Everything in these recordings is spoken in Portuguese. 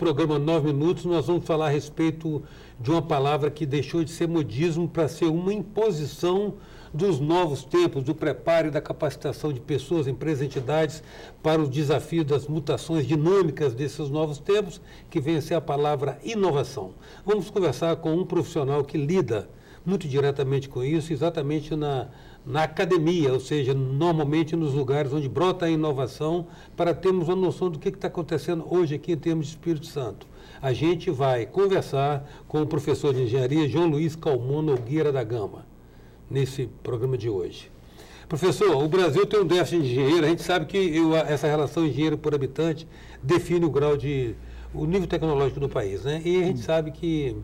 programa 9 Minutos, nós vamos falar a respeito de uma palavra que deixou de ser modismo para ser uma imposição dos novos tempos, do preparo e da capacitação de pessoas, empresas e entidades para o desafio das mutações dinâmicas desses novos tempos, que vem a ser a palavra inovação. Vamos conversar com um profissional que lida muito diretamente com isso, exatamente na academia, ou seja, normalmente nos lugares onde brota a inovação, para termos uma noção do que está acontecendo hoje aqui em termos de Espírito Santo. A gente vai conversar com o professor de engenharia João Luiz Calmon Nogueira da Gama, nesse programa de hoje. Professor, o Brasil tem um déficit de engenheiro, a gente sabe que essa relação engenheiro por habitante define o nível tecnológico do país, né? E a gente sabe que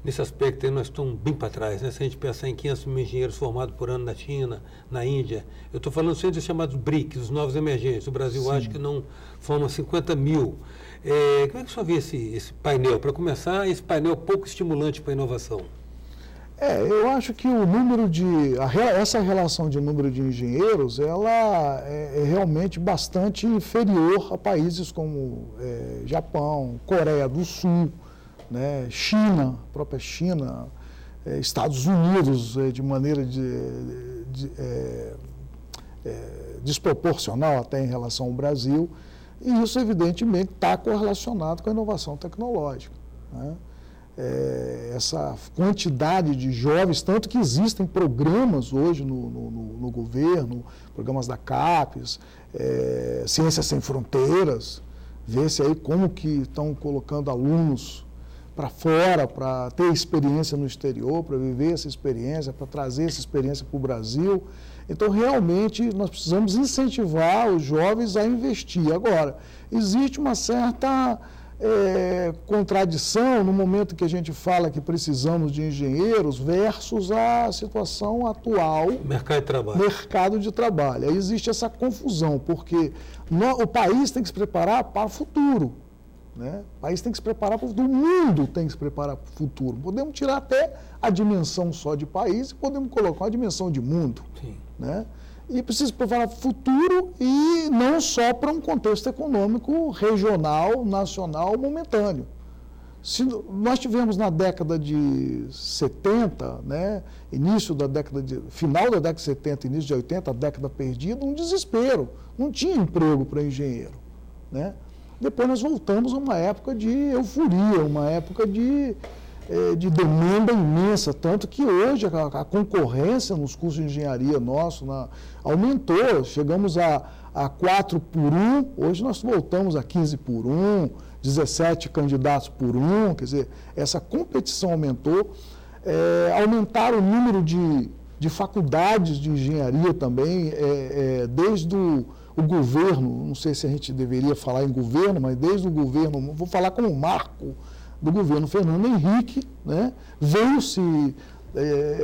nesse aspecto aí nós estamos bem para trás, né? Se a gente pensar em 500 mil engenheiros formados por ano na China, na Índia, eu estou falando sempre dos chamados BRICS, os novos emergentes. O Brasil acho que não forma 50 mil. Como é que o senhor vê esse painel? Para começar, esse painel pouco estimulante para a inovação. Eu acho que o número essa relação de número de engenheiros, ela é realmente bastante inferior a países como Japão, Coreia do Sul, né, China, própria China, Estados Unidos, de maneira desproporcional até em relação ao Brasil, e isso evidentemente está correlacionado com a inovação tecnológica, né? Essa quantidade de jovens, tanto que existem programas hoje no governo, programas da CAPES, Ciências Sem Fronteiras, vê-se aí como que estão colocando alunos para fora, para ter experiência no exterior, para viver essa experiência, para trazer essa experiência para o Brasil. Então, realmente, nós precisamos incentivar os jovens a investir. Agora, existe uma certa contradição no momento que a gente fala que precisamos de engenheiros versus a situação atual. Mercado de trabalho. Aí existe essa confusão, porque o país tem que se preparar para o futuro, né? O país tem que se preparar para o futuro, o mundo tem que se preparar para o futuro. Podemos tirar até a dimensão só de país e podemos colocar uma dimensão de mundo. Sim. Né? E precisa se preparar para o futuro e não só para um contexto econômico regional, nacional, momentâneo. Se nós tivemos na década de 70, né, final da década de 70, início de 80, a década perdida, um desespero. Não tinha emprego para engenheiro, né? Depois nós voltamos a uma época de euforia, uma época de demanda imensa, tanto que hoje a concorrência nos cursos de engenharia aumentou, chegamos a 4 por 1, hoje nós voltamos a 15 por 1, 17 candidatos por 1, quer dizer, essa competição aumentou, aumentaram o número de faculdades de engenharia também, desde o governo, não sei se a gente deveria falar em governo, mas desde o governo, vou falar como marco do governo Fernando Henrique, né, veio se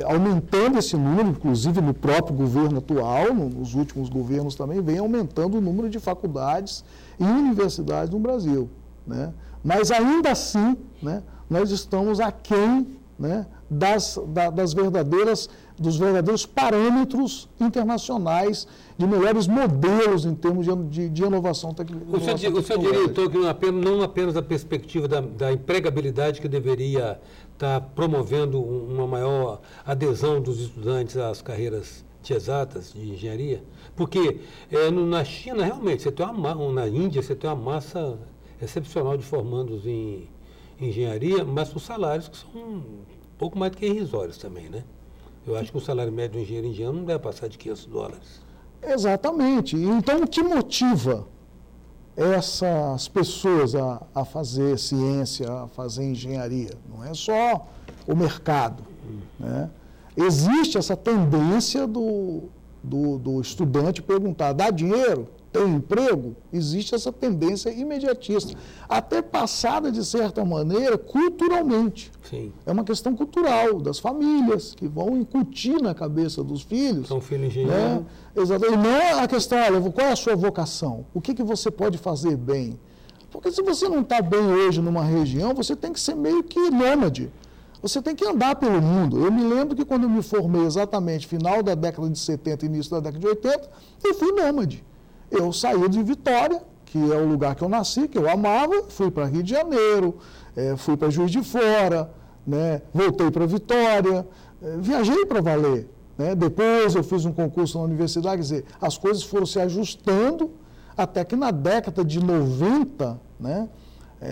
aumentando esse número, inclusive no próprio governo atual, nos últimos governos também, vem aumentando o número de faculdades e universidades no Brasil, né? Mas ainda assim, né, nós estamos aquém, né, dos verdadeiros parâmetros internacionais, de melhores modelos em termos de inovação tecnológica. O senhor diria, então, que não apenas a perspectiva da empregabilidade que deveria estar promovendo uma maior adesão dos estudantes às carreiras de exatas, de engenharia? Porque na China, realmente, na Índia, você tem uma massa excepcional de formandos em engenharia, mas com salários que são um pouco mais do que irrisórios também, né? Eu acho que o salário médio do engenheiro indiano não deve passar de $500. Exatamente. Então, o que motiva essas pessoas a fazer ciência, a fazer engenharia? Não é só o mercado, né? Existe essa tendência do estudante perguntar, dá dinheiro? Tem emprego? Existe essa tendência imediatista, até passada, de certa maneira, culturalmente. Sim. É uma questão cultural das famílias, que vão incutir na cabeça dos filhos. São filho engenheiro. Né? Exatamente. Não é a questão, olha, qual é a sua vocação? O que você pode fazer bem? Porque se você não está bem hoje numa região, você tem que ser meio que nômade. Você tem que andar pelo mundo. Eu me lembro que quando eu me formei exatamente final da década de 70, início da década de 80, eu fui nômade. Eu saí de Vitória, que é o lugar que eu nasci, que eu amava, fui para Rio de Janeiro, fui para Juiz de Fora, né? Voltei para Vitória, viajei para valer. Né? Depois eu fiz um concurso na universidade, quer dizer, as coisas foram se ajustando até que na década de 90, né?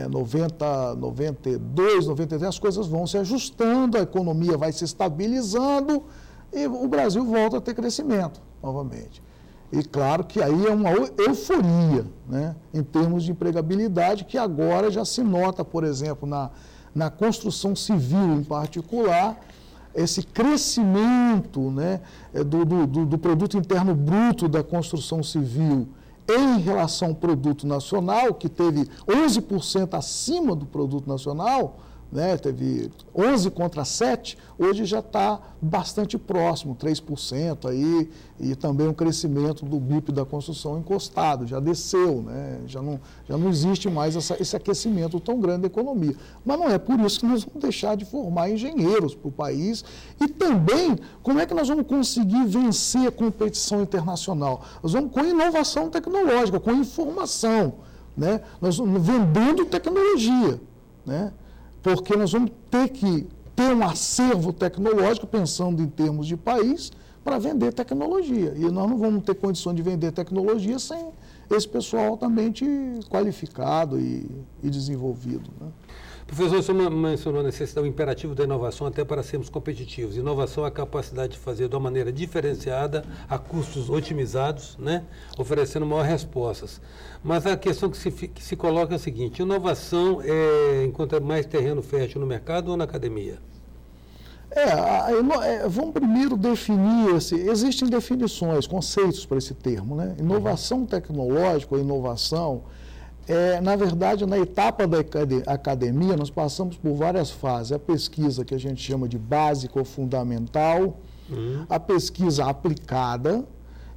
90, 92, 93, as coisas vão se ajustando, a economia vai se estabilizando e o Brasil volta a ter crescimento novamente. E claro que aí é uma euforia, né? Em termos de empregabilidade, que agora já se nota, por exemplo, na construção civil em particular, esse crescimento, né, do produto interno bruto da construção civil em relação ao produto nacional, que teve 11% acima do produto nacional, né, teve 11 contra 7, hoje já está bastante próximo, 3% aí, e também o crescimento do BIP da construção encostado, já desceu, né, já não existe mais esse aquecimento tão grande da economia. Mas não é por isso que nós vamos deixar de formar engenheiros para o país e também como é que nós vamos conseguir vencer a competição internacional? Nós vamos com inovação tecnológica, com informação, né, nós vamos vendendo tecnologia, né? Porque nós vamos ter que ter um acervo tecnológico, pensando em termos de país, para vender tecnologia. E nós não vamos ter condição de vender tecnologia sem esse pessoal altamente qualificado e desenvolvido. Né? Professor, o senhor mencionou a necessidade, o imperativo da inovação até para sermos competitivos. Inovação é a capacidade de fazer de uma maneira diferenciada, a custos otimizados, né? Oferecendo maiores respostas. Mas a questão que se coloca é a seguinte: inovação encontra mais terreno fértil no mercado ou na academia? Vamos primeiro definir, existem definições, conceitos para esse termo, né? Inovação tecnológica ou inovação, na verdade, na etapa da academia, nós passamos por várias fases. A pesquisa, que a gente chama de básica ou fundamental, a pesquisa aplicada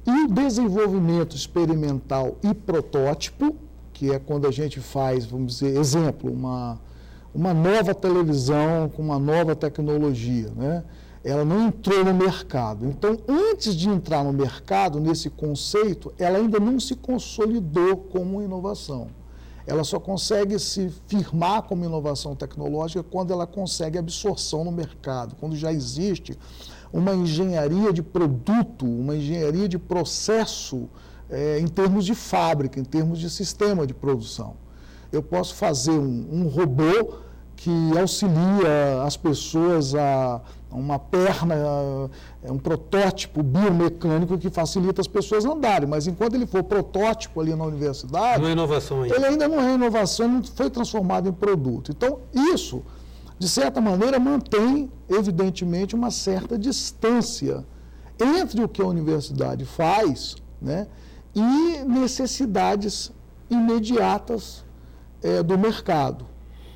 e o desenvolvimento experimental e protótipo, que é quando a gente faz, vamos dizer, exemplo, uma nova televisão com uma nova tecnologia, né? Ela não entrou no mercado. Então, antes de entrar no mercado, nesse conceito, ela ainda não se consolidou como inovação. Ela só consegue se firmar como inovação tecnológica quando ela consegue absorção no mercado, quando já existe uma engenharia de produto, uma engenharia de processo em termos de fábrica, em termos de sistema de produção. Eu posso fazer um robô que auxilia as pessoas a uma perna, um protótipo biomecânico que facilita as pessoas andarem, mas enquanto ele for protótipo ali na universidade, não é inovação ainda. Ele ainda não é inovação, não foi transformado em produto. Então, isso, de certa maneira, mantém, evidentemente, uma certa distância entre o que a universidade faz, né, e necessidades imediatas do mercado.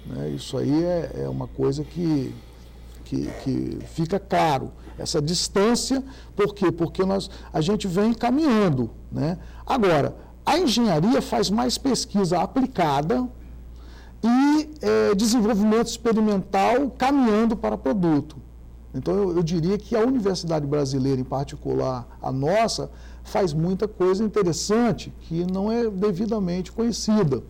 Né? Isso aí é uma coisa que fica claro, essa distância. Por quê? Porque a gente vem caminhando. Né? Agora, a engenharia faz mais pesquisa aplicada e desenvolvimento experimental caminhando para produto. Então, eu diria que a universidade brasileira, em particular a nossa, faz muita coisa interessante que não é devidamente conhecida,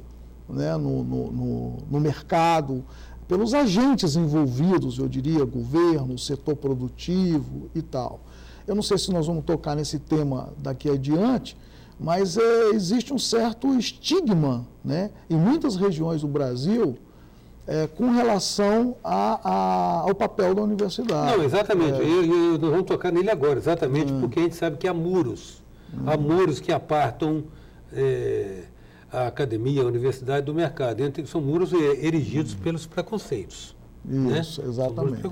né, no mercado, pelos agentes envolvidos, eu diria, governo, setor produtivo e tal. Eu não sei se nós vamos tocar nesse tema daqui adiante, mas existe um certo estigma, né, em muitas regiões do Brasil com relação ao papel da universidade. Não, exatamente. Nós vamos tocar nele agora, exatamente porque a gente sabe que há muros que apartam a academia, a universidade do mercado. São muros erigidos pelos preconceitos. Isso, né? Exatamente.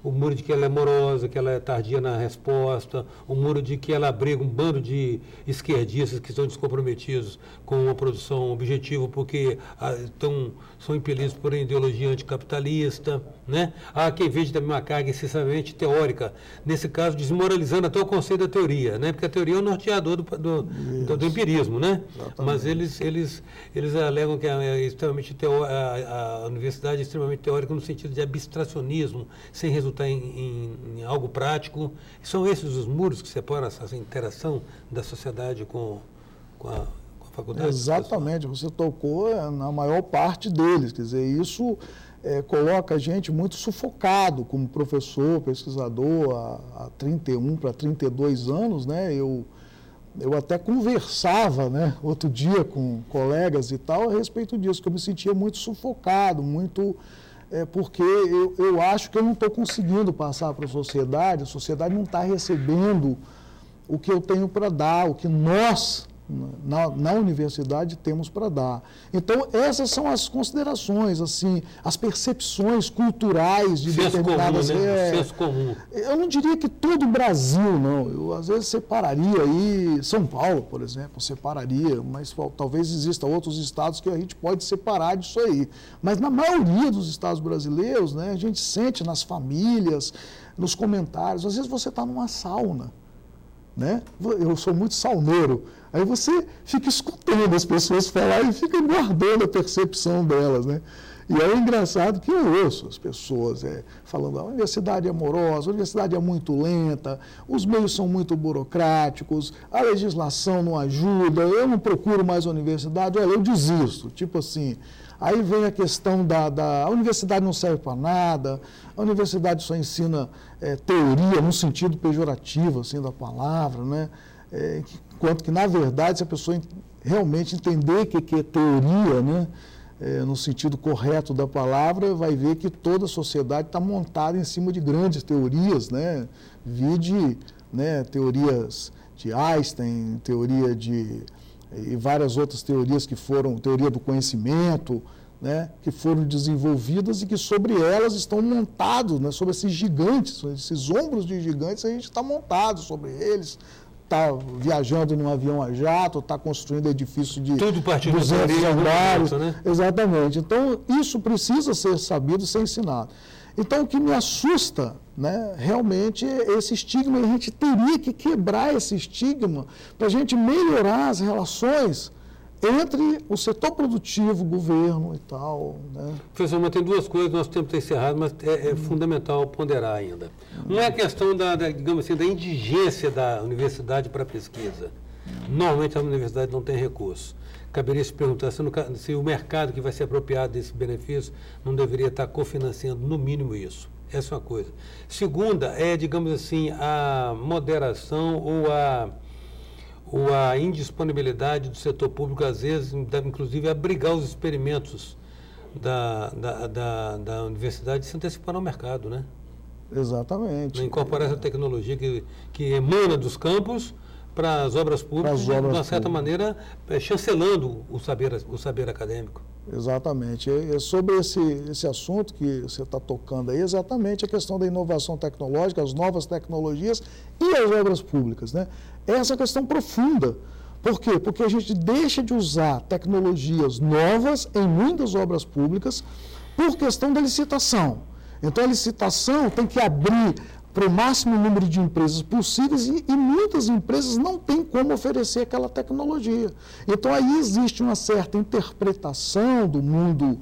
O muro de que ela é morosa, que ela é tardia na resposta, o muro de que ela abriga um bando de esquerdistas que estão descomprometidos com a produção objetiva porque são impelidos por uma ideologia anticapitalista. Né? Há quem veja também uma carga excessivamente teórica, nesse caso desmoralizando até o conceito da teoria, né? Porque a teoria é o norteador do empirismo, né? Mas eles alegam que a universidade é extremamente teórica no sentido de abstracionismo, sem resultar em algo prático. São esses os muros que separam essa interação da sociedade com a faculdade? Exatamente, você tocou na maior parte deles. Quer dizer, isso coloca a gente muito sufocado como professor, pesquisador, há 31 para 32 anos, né? Eu até conversava, né, outro dia com colegas e tal a respeito disso, que eu me sentia muito sufocado, porque eu acho que eu não estou conseguindo passar para a sociedade não está recebendo o que eu tenho para dar, o que nós, na universidade, temos para dar. Então, essas são as considerações, assim, as percepções culturais de determinadas... Comum, né? Senso comum. Eu não diria que todo o Brasil, não. Eu, às vezes, separaria aí, São Paulo, por exemplo, separaria, mas talvez existam outros estados que a gente pode separar disso aí. Mas, na maioria dos estados brasileiros, né, a gente sente nas famílias, nos comentários, às vezes você está numa sauna, né? Eu sou muito sauneiro, aí você fica escutando as pessoas falar e fica guardando a percepção delas, né? E é engraçado que eu ouço as pessoas falando, a universidade é morosa, a universidade é muito lenta, os meios são muito burocráticos, a legislação não ajuda, eu não procuro mais a universidade, olha, eu desisto, tipo assim. Aí vem a questão a universidade não serve para nada, a universidade só ensina teoria no sentido pejorativo assim, da palavra, né? Enquanto que, na verdade, se a pessoa realmente entender o que é teoria, né? No sentido correto da palavra, vai ver que toda a sociedade está montada em cima de grandes teorias, né? Vide, né, teorias de Einstein, e várias outras teorias que foram, teoria do conhecimento, né, que foram desenvolvidas e que sobre elas estão montados, né, sobre esses gigantes, esses ombros de gigantes, a gente está montado sobre eles, está viajando num avião a jato, está construindo edifício de 200 andares. Né? Exatamente. Então, isso precisa ser sabido, ser ensinado. Então, o que me assusta, né, realmente é esse estigma, e a gente teria que quebrar esse estigma para a gente melhorar as relações entre o setor produtivo, o governo e tal. Né? Professor, mas tem duas coisas, nosso tempo está encerrado, mas é fundamental ponderar ainda. Uma é a questão digamos assim, da indigência da universidade para a pesquisa. Normalmente a universidade não tem recurso. Caberia se perguntar se o mercado que vai se apropriar desse benefício não deveria estar cofinanciando no mínimo isso. Essa é uma coisa. Segunda é, digamos assim, a moderação ou a indisponibilidade do setor público, às vezes, inclusive, abrigar os experimentos da universidade e se antecipar ao mercado, né? Exatamente. Incorporar essa tecnologia que emana dos campos para as obras públicas, de uma certa maneira, chancelando o saber acadêmico. Exatamente. Sobre esse assunto que você está tocando aí, exatamente a questão da inovação tecnológica, as novas tecnologias e as obras públicas, né? Essa questão profunda. Por quê? Porque a gente deixa de usar tecnologias novas em muitas obras públicas por questão da licitação. Então, a licitação tem que abrir para o máximo número de empresas possíveis e muitas empresas não têm como oferecer aquela tecnologia. Então, aí existe uma certa interpretação do mundo,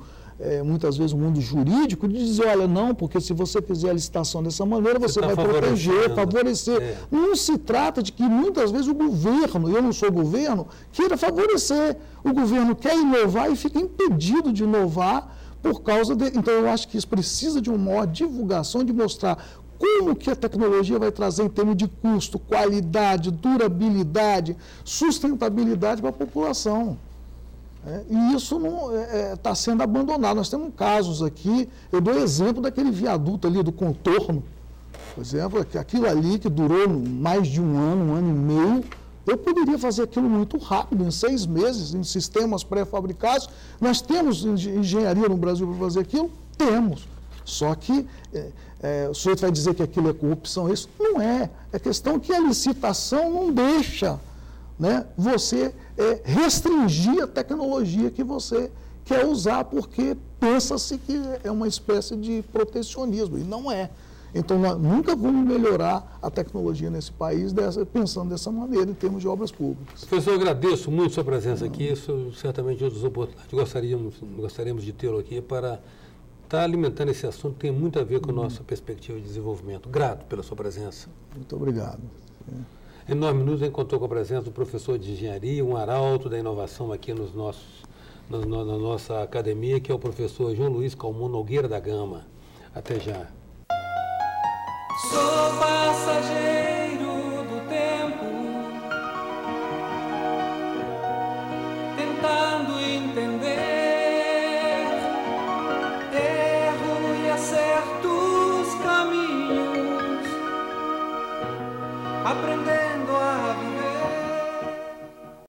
muitas vezes o mundo jurídico, de dizer, olha, não, porque se você fizer a licitação dessa maneira, você vai proteger, favorecer. Não se trata de que muitas vezes o governo, eu não sou governo, queira favorecer. O governo quer inovar e fica impedido de inovar por causa de... Então, eu acho que isso precisa de uma maior divulgação, de mostrar como que a tecnologia vai trazer em termos de custo, qualidade, durabilidade, sustentabilidade para a população. E isso não está sendo abandonado. Nós temos casos aqui, eu dou exemplo daquele viaduto ali do contorno, por exemplo, aquilo ali que durou mais de um ano e meio, eu poderia fazer aquilo muito rápido, em 6 meses, em sistemas pré-fabricados. Nós temos engenharia no Brasil para fazer aquilo? Temos. Só que o sujeito vai dizer que aquilo é corrupção, isso não é. É questão que a licitação não deixa, né, você restringir a tecnologia que você quer usar, porque pensa-se que é uma espécie de protecionismo, e não é. Então, nós nunca vamos melhorar a tecnologia nesse país pensando dessa maneira, em termos de obras públicas. Professor, eu agradeço muito a sua presença aqui. Isso, certamente, outras oportunidades gostaríamos de tê-lo aqui para estar alimentando esse assunto que tem muito a ver com a nossa perspectiva de desenvolvimento. Grato pela sua presença. Muito obrigado. Enorme Minuto encontrou com a presença do professor de engenharia, um arauto da inovação aqui na nossa academia, que é o professor João Luiz Calmon Nogueira da Gama. Até já. Sou passageiro do tempo, tentando entender, erro e acerto os caminhos, aprender